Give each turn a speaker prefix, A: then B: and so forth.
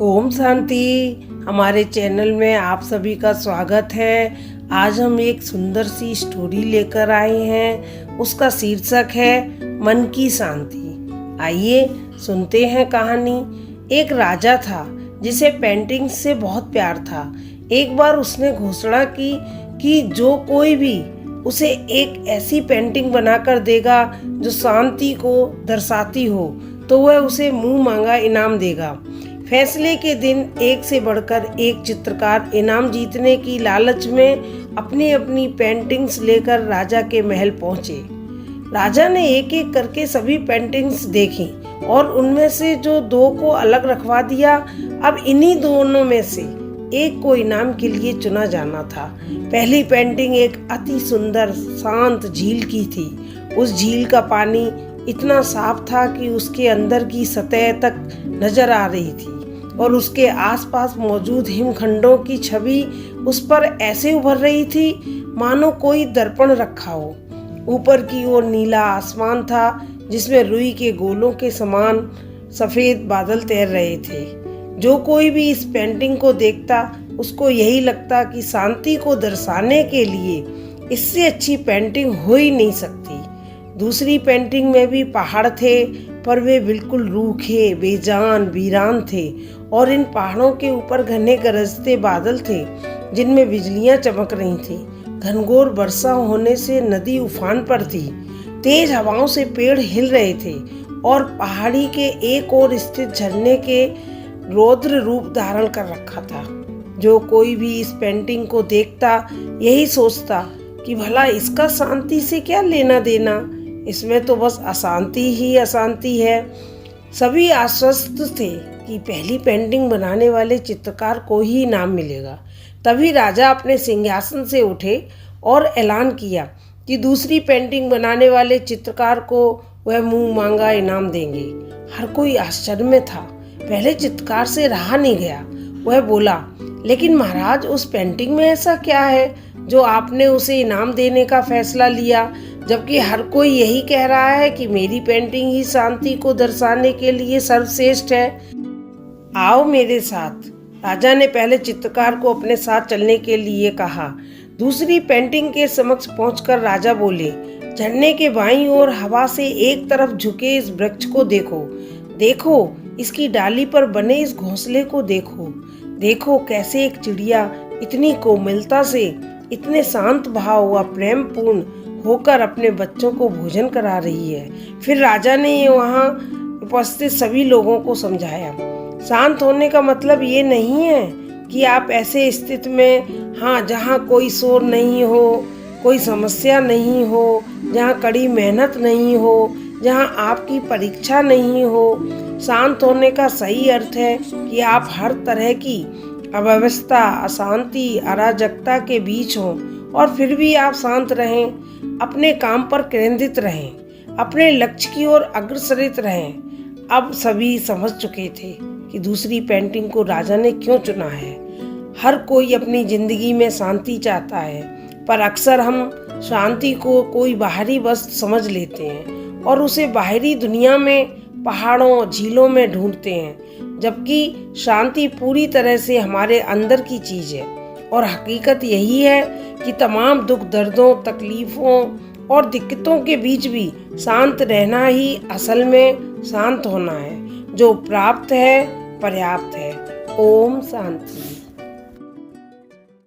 A: ओम शांति। हमारे चैनल में आप सभी का स्वागत है। आज हम एक सुंदर सी स्टोरी लेकर आए हैं। उसका शीर्षक है मन की शांति। आइए सुनते हैं कहानी। एक राजा था जिसे पेंटिंग से बहुत प्यार था। एक बार उसने घोषणा की कि जो कोई भी उसे एक ऐसी पेंटिंग बनाकर देगा जो शांति को दर्शाती हो तो वह उसे मुंह मांगा इनाम देगा। फैसले के दिन एक से बढ़कर एक चित्रकार इनाम जीतने की लालच में अपनी अपनी पेंटिंग्स लेकर राजा के महल पहुंचे। राजा ने एक एक करके सभी पेंटिंग्स देखी और उनमें से जो दो को अलग रखवा दिया। अब इन्हीं दोनों में से एक को इनाम के लिए चुना जाना था। पहली पेंटिंग एक अति सुंदर शांत झील की थी। उस झील का पानी इतना साफ था कि उसके अंदर की सतह तक नजर आ रही थी और उसके आसपास मौजूद हिमखंडों की छवि उस पर ऐसे उभर रही थी मानो कोई दर्पण रखा हो। ऊपर की ओर नीला आसमान था जिसमें रुई के गोलों के समान सफेद बादल तैर रहे थे। जो कोई भी इस पेंटिंग को देखता उसको यही लगता कि शांति को दर्शाने के लिए इससे अच्छी पेंटिंग हो ही नहीं सकती। दूसरी पेंटिंग में भी पहाड़ थे, पर वे बिल्कुल रूखे, बेजान, वीरान थे और इन पहाड़ों के ऊपर घने गरजते बादल थे जिनमें बिजलियां चमक रही थी। घनघोर वर्षा होने से नदी उफान पर थी। तेज हवाओं से पेड़ हिल रहे थे और पहाड़ी के एक ओर स्थित झरने के रौद्र रूप धारण कर रखा था। जो कोई भी इस पेंटिंग को देखता यही सोचता कि भला इसका शांति से क्या लेना देना, इसमें तो बस अशांति ही अशांति है। सभी आश्वस्त थे कि पहली पेंटिंग बनाने वाले चित्रकार को ही इनाम मिलेगा। तभी राजा अपने सिंहासन से उठे और ऐलान किया कि दूसरी पेंटिंग बनाने वाले चित्रकार को वह मुंह मांगा इनाम देंगे। हर कोई आश्चर्य में था। पहले चित्रकार से रहा नहीं गया। वह बोला, लेकिन महाराज, उस पेंटिंग में ऐसा क्या है जो आपने उसे इनाम देने का फैसला लिया, जबकि हर कोई यही कह रहा है कि मेरी पेंटिंग ही शांति को दर्शाने के लिए सर्वश्रेष्ठ है। आओ मेरे साथ। राजा ने पहले चित्रकार को अपने साथ चलने के लिए कहा। दूसरी पेंटिंग के समक्ष पहुंचकर राजा बोले, झरने के बाईं ओर हवा से एक तरफ झुके इस वृक्ष को देखो। देखो, इसकी डाली पर बने इस घोंसले को देखो। देखो कैसे एक चिड़िया इतनी कोमलता से, इतने शांत भाव व प्रेम पूर्ण होकर अपने बच्चों को भोजन करा रही है। फिर राजा ने वहाँ उपस्थित सभी लोगों को समझाया, शांत होने का मतलब ये नहीं है कि आप ऐसे स्थिति में, हाँ, जहाँ कोई शोर नहीं हो, कोई समस्या नहीं हो, जहाँ कड़ी मेहनत नहीं हो, जहाँ आपकी परीक्षा नहीं हो। शांत होने का सही अर्थ है कि आप हर तरह की अव्यवस्था, अशांति, अराजकता के बीच हों और फिर भी आप शांत रहें, अपने काम पर केंद्रित रहें, अपने लक्ष्य की ओर अग्रसरित रहें। अब सभी समझ चुके थे कि दूसरी पेंटिंग को राजा ने क्यों चुना है। हर कोई अपनी जिंदगी में शांति चाहता है, पर अक्सर हम शांति को कोई बाहरी वस्तु समझ लेते हैं और उसे बाहरी दुनिया में, पहाड़ों, झीलों में ढूंढते हैं, जबकि शांति पूरी तरह से हमारे अंदर की चीज है। और हकीकत यही है कि तमाम दुख, दर्दों, तकलीफों और दिक्कतों के बीच भी शांत रहना ही असल में शांत होना है। जो प्राप्त है पर्याप्त है। ओम शांति।